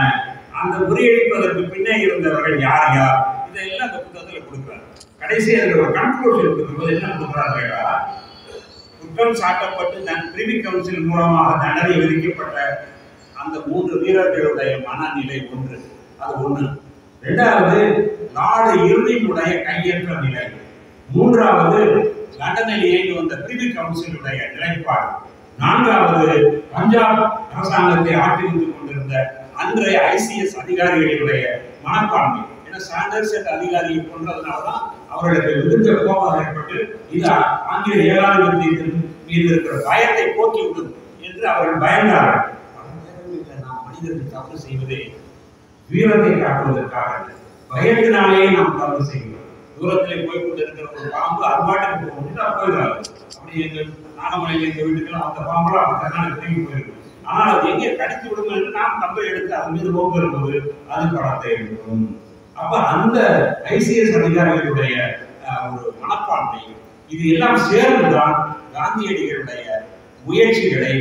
அந்த முறியடிப்பதற்கு பின்னே இருந்தவர்கள் யார் யார், இதெல்லாம் அந்த புத்தகத்தில் கொடுக்கிறார். கடைசி அதில் ஒரு கன்க்ளூஷன் கொடுக்கும்போது என்ன கொடுக்கிறார்கள், குற்றம் சாட்டப்பட்டு பிரிவி கவுன்சில் மூலமாக தண்டனை விதிக்கப்பட்ட அந்த 3 வீரர்களுடைய மனநிலை ஒன்று, அது ஒன்று. 2வது நாடு இறுதியினுடைய கையற்ற நிலை. 3வது லண்டனில் இயங்கி வந்த பிரிவி கவுன்சிலுடைய நிலைப்பாடு. 4வது பஞ்சாப் அரசாங்கத்தை ஆக்கிரமித்துக் கொண்டிருந்த அன்றைய ICS அதிகாரிகளுடைய மனப்பான்மை. ஏன்னா சாண்டர்ஸ் என்ற அதிகாரியை கொன்றதுனால்தான் அவர்களுக்கு விருந்த கோபம் ஏற்பட்டு இது ஆங்கில ஏகாதிபத்தியத்தின் மீது இருக்கிற பயத்தை போக்கிவிடும் என்று அவர்கள் பயந்தார்கள். நாம் மனிதர்கள் தவறு செய்வதே வீரத்தை காட்டுவதற்காக, பயத்தினாலேயே நாம் தவறு செய்கிறோம். தூரத்திலே போய் கொண்டு இருக்கிற ஒரு பாம்பு அது பாட்டுக்கு போயிடுறாரு. அப்படி எங்க நாகமலையில எங்க வீட்டுக்கெல்லாம் அந்த பாம்பெல்லாம் அப்படித்தான் திரும்பி போயிருக்கு. ஆனால் அது எங்கே கடித்து விடும் என்று நாம் கம்பை எடுத்து அது மீது போக்குற போது அது படத்தை எடுக்கும். அப்ப அந்த ஐசிஎஸ் அதிகாரிகளுடைய ஒரு மனப்பான்மை இது எல்லாம் சேர்ந்துதான் காந்தியடிகளுடைய முயற்சிகளை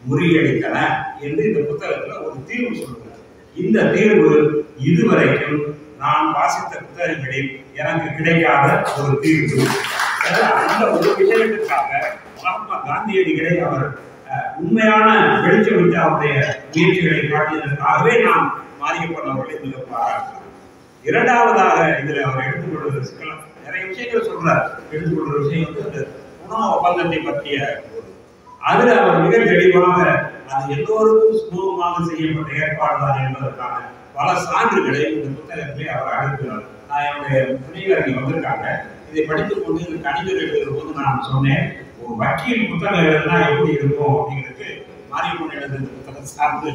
முறியடித்தன என்று இந்த புத்தகத்துல ஒரு தீர்வு சொல்கிறார். இந்த தீர்வு இதுவரைக்கும் நான் வாசித்த புத்தகங்களில் எனக்கு கிடைக்காத ஒரு தீர்வு. அந்த ஒரு விஷயத்திற்காக மகாத்மா காந்தியடிகளை அவர் உண்மையான வெளிச்சமிட்டு அவருடைய முயற்சிகளை காட்டியதற்காகவே நாம் மாரியப்பன் அவர்களை இதில் பாராட்டுகிறோம். இரண்டாவதாக இதில் அவர் எடுத்துக்கொள்வது சிக்கலம் நிறைய விஷயங்கள் சொல்றார். எடுத்துக்கொள்ற விஷயம் வந்து அந்த உணவு ஒப்பந்தத்தை பற்றிய அதுல அவர் மிக தெளிவாக அது எல்லோருக்கும் சுமூகமாக செய்யப்பட்ட ஏற்பாடுதான் என்பதற்கான பல சான்றுகளை இந்த புத்தகத்திலே அவர் அளிக்கிறார். நான் என்னுடைய துணைவர்கள் வந்திருக்காங்க. இதை படித்துக் கொண்டு இந்த கணிதர் எழுதுகிற போது நான் சொன்னேன், ஒரு வக்கீல் புத்தகம் எழுதுனா எப்படி இருக்கும் அப்படிங்கிறது மாரியப்பன் எழுதுகிற புத்தகம் சார்ந்து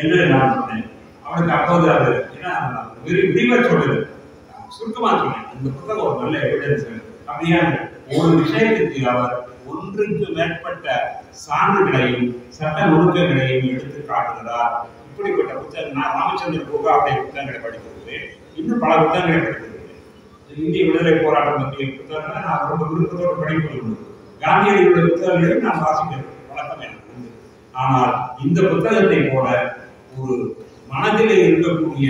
என்று நான் சொன்னேன். அவனுக்கு அப்போது அது ஏன்னா விரிவா சொல்லுது, சுருக்கமா சொன்னேன். இந்த புத்தகம் ஒரு நல்ல எவிடன்ஸ். அப்படியா ஒரு விஷயத்திற்கு அவர் ஒன்றுக்கு மேற்பட்ட சான்றுகளையும் சட்ட நுணுக்கங்களையும் எடுத்து காட்டுகிறார். இப்படிப்பட்ட புத்தகம் நான் ராமச்சந்திர பூகாவுடைய புத்தகங்களை படித்திருக்கிறேன். இன்னும் பல புத்தகங்களை படித்திருக்கிறேன். இந்திய விடுதலை போராட்டம் பற்றிய புத்தகங்களை நான் ரொம்ப விருப்பத்தோடு படிப்பது உண்டு. காந்தியடிகளுடைய புத்தகங்களையும் நான் வாசிக்க வழக்கம் எனக்கு உண்டு. ஆனால் இந்த புத்தகத்தை போல ஒரு மனதிலே இருக்கக்கூடிய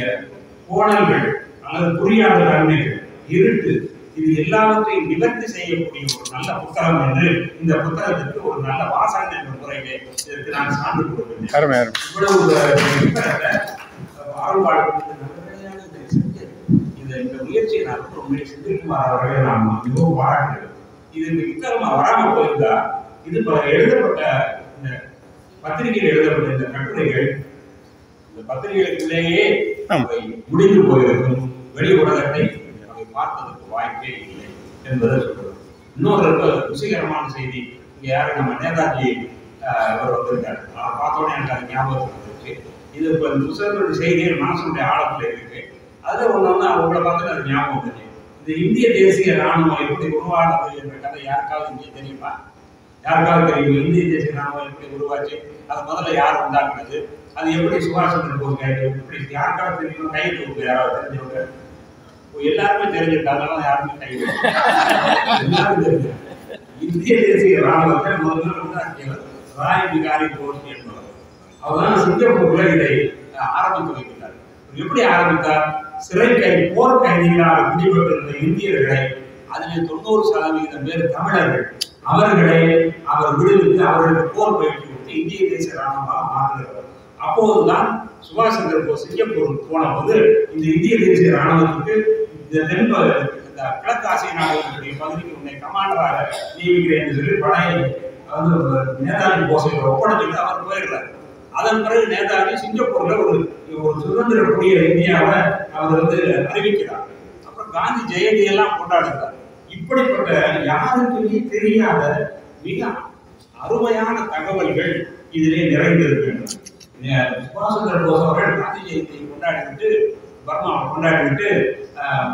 கோணல்கள் அல்லது புரியாத தன்மைகள், இருட்டு, இது எல்லாவற்றையும் நிவர்த்தி செய்யக்கூடிய ஒரு நல்ல புத்தகம் என்று இந்த புத்தகத்திற்கு ஒரு நல்ல வாசகன் என்ற முறையிலே இதற்கு நான் சான்று கொடுக்கிறேன். இந்த முயற்சியை நான் உண்மையை செந்தில்குமார் அவர்களை நான் மிகவும் பாராட்டுகிறேன். இது இந்த புத்தகம் வராமல் போயிருந்தா இது எழுதப்பட்ட இந்த பத்திரிகையில் எழுதப்பட்ட இந்த கட்டுரைகள் இந்த பத்திரிகைகளுக்குள்ளேயே முடிந்து போயிருக்கும். வெளி உலகத்தை அதை பார்ப்பதற்கு வாய்ப்பே இல்லை என்பதை சொல்றோம். இன்னொரு ருசிகரமான செய்தி, இங்க யாரு நம்ம நேதாஜி அவர் வந்திருக்காரு. அவர் பார்த்தோன்னே எனக்கு அது ஞாபகம் வந்துருச்சு. இது இப்போ இந்த புத்தகத்துடைய செய்திகள் மனசுடைய ஆழத்துல இருக்கு. அதுல ஒண்ணு அவங்கள பார்த்து அது ஞாபகம் வந்துச்சு. இந்த இந்திய தேசிய ராணுவம் எப்படி உருவானது என்ற கதை யாருக்காவது இங்கே தெரியுமா? யாருக்காவது தெரியும்? இந்திய தேசிய ராணுவம் எப்படி உருவாச்சு, அது முதல்ல யார் உண்டாக்குனது, அது எப்படி சுபாஷ் சந்திர போஸ் கைது, இப்படி யாருக்காவது தெரியும்? கைது கொடுக்க யாராவது தெரிஞ்சவங்க? எல்லாருமே தெரிஞ்சிருக்காங்க, யாருமே கைது எல்லாரும் தெரிஞ்சு. இந்திய தேசிய ராணுவத்தை முதல்ல உண்டாக்கியவர் ராய் பிகாரி கோஷ் என்பவர். அவர்தான் சிங்கப்பூர்ல இதை ஆரம்பித்து வைக்கிறார். எப்படி ஆரம்பித்தார்? போர் கைதிகளாக குடிபெற்றிருந்த இந்தியர்களை, அதில் 90% பேர் தமிழர்கள், அவர்களை அவர் விடுவித்து அவர்களுக்கு போர் பயிற்சி கொடுத்து இந்திய தேசிய ராணுவமாக மாற்றுகிறார். அப்போதுதான் சுபாஷ் சந்திர போஸ் சிங்கப்பூருக்கு போன போது இந்த இந்திய தேசிய ராணுவத்துக்கு இந்த கிழக்கு ஆசிய நாடுகளுடைய பகுதிக்கு உன்னை கமாண்டராக நியமிக்கிறேன் என்று சொல்லி படையை நேதாஜி போஸை ஒப்படைச்சிட்டு அவர் போயிடுறார். அதன் பிறகு நேதாஜி சிங்கப்பூர்ல ஒரு சுதந்திர கூடிய இந்தியாவை அவர் அறிவிக்கிறார். அப்புறம் காந்தி ஜெயந்தி எல்லாம் கொண்டாடுகிறார். இப்படிப்பட்ட யாருக்குமே தெரியாத மிக அருமையான தகவல்கள் இதிலே நிறைந்திருக்கின்றன. சுபாஷ் சந்திர போஸ் அவர்கள் காந்தி ஜெயந்தியை கொண்டாடிவிட்டு பர்மாவை கொண்டாடிவிட்டு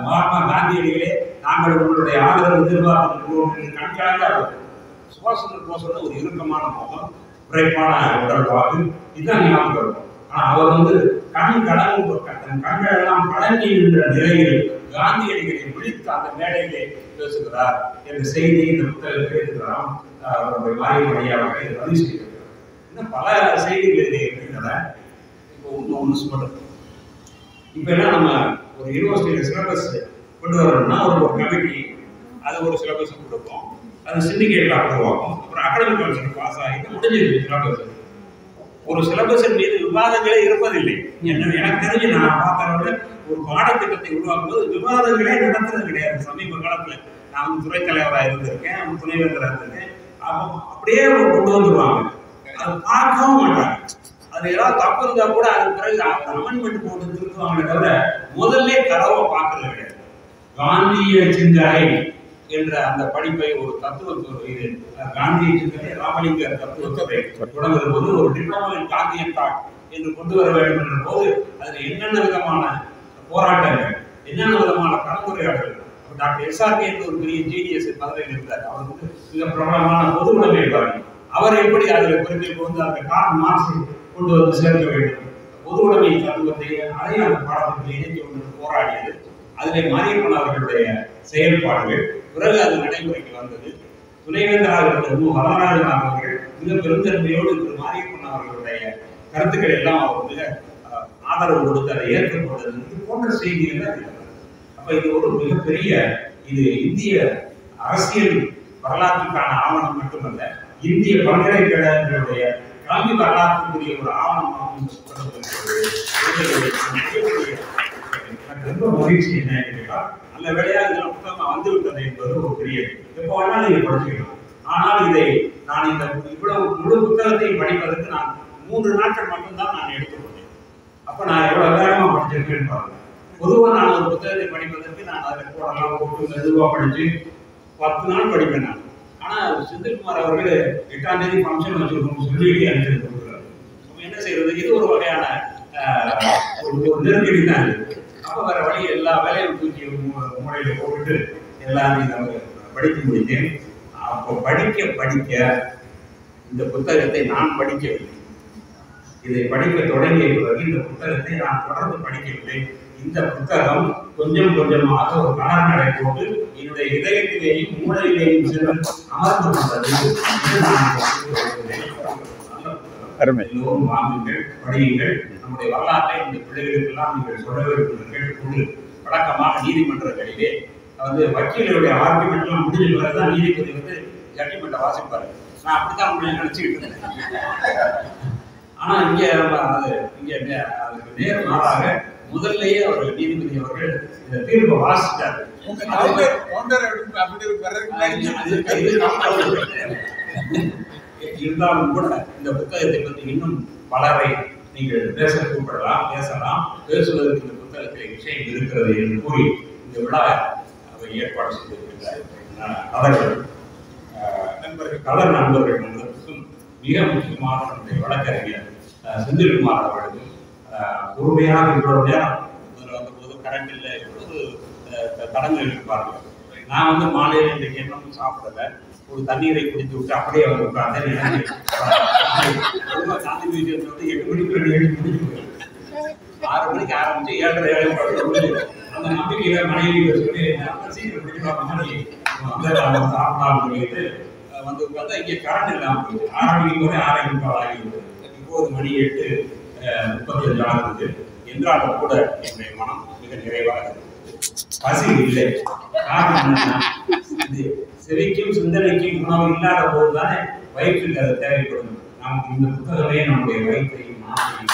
மகாத்மா காந்தியடிகளே நாங்கள் உங்களுடைய ஆதரவு எதிர்பார்க்கிறோம் என்று கண்காணிக்காக சுபாஷ் சந்திர போஸ் ஒரு இறுக்கமான முகம், விரைப்பான உடல்வாக்கு, இதுதான் ஞாபகம் இருக்கும். ஆனா அவர் கண்கள் எல்லாம் கலங்கி நின்ற நிலையில் காந்தியடிகளை விழித்து அந்த மேடையிலே பேசுகிறார் என்ற செய்தி இந்த புத்தகத்தில் இருக்கிறார். மாரியமணியாக பதிவு செய்திருக்கிறார். இன்னும் பல செய்திகள் இதில் இருக்கின்றன. இப்போ ஒன்று சொல்றது, இப்ப எல்லாம் நம்ம ஒரு யூனிவர்சிட்டியில சிலபஸ் கொண்டு வரணும்னா ஒரு கமிட்டி அது ஒரு சிலபஸ் கொடுப்போம், அது சிண்டிகேட்ல உருவாக்கும், அப்புறம் அகாடமிக் கவுன்சில் பாஸ் ஆகிட்டு முடிஞ்சிருக்கு சிலபஸ். ஒரு சிலபஸின் மீது விவாதங்களே இருப்பதில்லை. எனக்கு தெரிஞ்சு நான் பார்க்கறத ஒரு பாடத்திட்டத்தை உருவாக்கும் போது விவாதங்களே நடத்துறது கிடையாது. சமீப காலத்துல நான் துறை தலைவராக இருந்திருக்கேன், துணைவேந்தராக இருந்திருக்கேன். அப்படியே கொண்டு வந்துருவாங்க, அது பார்க்கவும் மாட்டாங்க. அது ஏதாவது தப்பு இருந்தா கூட அதுக்கு பிறகு அமெண்ட்மெண்ட் போட்டு திருத்துவாங்க தவிர முதல்ல கதவை பார்க்கறது கிடையாது. காந்திய சிந்தனை என்ற அந்த படிப்பை ஒரு தத்துவத்தை காந்திய சிந்தனை ராமலிங்கர் தத்துவத்தை தொடங்குற போது ஒரு டிப்ளமோ இன் காந்தியன் தாட் என்று கொண்டு வர வேண்டும் என்ற போது அதில் என்னென்ன விதமான போராட்டங்கள், என்னென்ன விதமான கலந்துரையாடல்கள், டாக்டர் எஸ்ஆர்கே என்று ஒரு பெரிய ஜிடிஎஸ் மதுரையில் இருந்தார். அவர் வந்து மிக பிரபலமான பொது உடைமைவாதி. அவர் எப்படி அதில் குறிப்பிட்டு வந்து அந்த கார்ல் மார்க்ஸை கொண்டு வந்து சேர்க்க வேண்டும், பொது உடைமை தத்துவத்தை அதையும் அந்த பாடத்திற்கு இணைக்க வேண்டும் போராடியது. அதிலே மாரியப்பன் அவர்களுடைய செயல்பாடுகள் பிறகு அது நடைமுறைக்கு வந்தது. துணைவேந்தராக இருந்த வரலாறு அவர்கள் மிக பெருந்தன்மையோடு திரு மாரியப்பன் அவர்களுடைய கருத்துக்கள் எல்லாம் அவர் மிக ஆதரவு கொடுத்து அதை ஏற்கப்பட்டது. இது போன்ற செய்திகள் தான் இருக்கிறது. அப்ப இது ஒரு மிகப்பெரிய, இது இந்திய அரசியல் வரலாற்றுக்கான ஆவணம் மட்டுமல்ல, இந்திய பல்கலைக்கழகங்களுடைய கல்வி வரலாற்றுக்குரிய ஒரு ஆவணமாகவும் ரொம்ப மகிழ்ச்சி என்ன கேட்டால், நல்ல வேலையா இதெல்லாம் புத்தகமா வந்துவிட்டது என்பது ஒரு பெரிய, எப்போ வேணாலும் இதை படிச்சுக்கலாம். ஆனால் இதை நான் இந்த இவ்வளவு முழு புத்தகத்தை படிப்பதற்கு நான் 3 நாட்கள் மட்டும்தான் நான் எடுத்துக்கொண்டேன். அப்ப நான் எவ்வளவு வேகமா படிச்சிருக்கேன்னு பாருங்க. பொதுவாக நான் ஒரு புத்தகத்தை படிப்பதற்கு நான் அதில் போடலாம் போட்டு மெதுவாக படிச்சு 10 நாள் படிப்பேன் நான். ஆனால் செந்தில்குமார் அவர்கள் 8ஆம் தேதி ஃபங்க்ஷன் வச்சிருக்கோம் சொல்லிட்டு அனுப்பிச்சு கொடுக்குறாரு. நம்ம என்ன செய்யறது? இது ஒரு வகையான ஒரு நெருக்கடி தான் இருக்கு. அப்போ வேற வழி எல்லா வேலையும் தூக்கி மூளையில போட்டுட்டு எல்லாத்தையும் நம்ம படித்து முடித்தேன். அப்போ படிக்க இந்த புத்தகத்தை நான் படிக்கவில்லை. இதை படிக்க தொடங்கிய பிறகு இந்த புத்தகத்தை நான் தொடர்ந்து படிக்கவில்லை. இந்த புத்தகம் கொஞ்சம் கொஞ்சமாக ஒரு கணநடை போட்டு என்னுடைய இதயத்திலேயும் மூளையிலேயும் சென்று அமர்ந்து கொண்டது. எல்லோரும் வாங்குங்கள், படியுங்கள். நம்முடைய வரலாற்றை இந்த பிள்ளைகளுக்கெல்லாம் நீங்கள் சொல்ல வேண்டும் கேட்டுக்கொண்டு, வழக்கமாக நீதிமன்றங்களிலே வந்து வக்கீலுடைய ஆர்குமெண்ட் எல்லாம் முடிஞ்ச பிறகுதான் நீதிபதி வந்து ஜட்ஜ்மெண்ட்டை வாசிப்பாரு. நான் அப்படித்தான் உங்களை நினைச்சுக்கிட்டு இருந்தேன். ஆனா இங்க அதுக்கு நேர் மாறாக முதல்லயே அவர் நீதிபதி அவர்கள் இந்த தீர்ப்பை வாசிட்டாரு. இருந்தாலும் கூட இந்த புத்தகத்தை பற்றி இன்னும் பலரை நீங்கள் பேச கூப்பிடலாம், பேசலாம். பேசுவதற்கு இந்த புத்தகத்தில் விஷயம் இருக்கிறது என்று கூறி இந்த விழா ஏற்பாடு செய்திருக்கிறார். கலர் நண்பர்கள் நண்பர்களுக்கும் மிக முக்கியமாக நம்முடைய வழக்கறிஞர் செந்தில்குமார் அவர்களுக்கும் பொறுமையாக இவ்வளவு நேரம் வந்தபோது கரண்ட் இல்லை, எவ்வளவு தடங்கள் இருப்பார்கள். நான் வந்து மாலையில் இன்றைக்கு என்னமும் சாப்பிடல, ஒரு தண்ணீரை குடித்து விட்டு அப்படியே அவர் உட்கார்ந்து காந்தி மியூசியத்தை வந்து 8 மணிக்கு 7 முடிச்சு 6 மணிக்கு ஆரம்பிச்சு 7:30 அந்த நம்பிக்கையில மனைவி சொல்லி சீக்கிரம் முடிச்சு சாப்பிடலாம் சொல்லிட்டு வந்து உட்கார்ந்தா இங்கே கரண்ட் இல்லாமல் போகுது. ஆரம்பிக்கும் போதே 6:45 ஆகிவிடுது. இப்போது மணி 8:35 ஆகுது என்றாலும் கூட என்னுடைய மனம் மிக நிறைவாக இருக்குது. பசி இல்லை. காரணம் என்னன்னா, இது செவிக்கும் சிந்தனைக்கும் உணவு இல்லாத போதுதானே வயிற்றுக்கு அது தேவைப்படும். நமக்கு இந்த புத்தகமே நம்முடைய வயிற்றையும் மனத்தையும்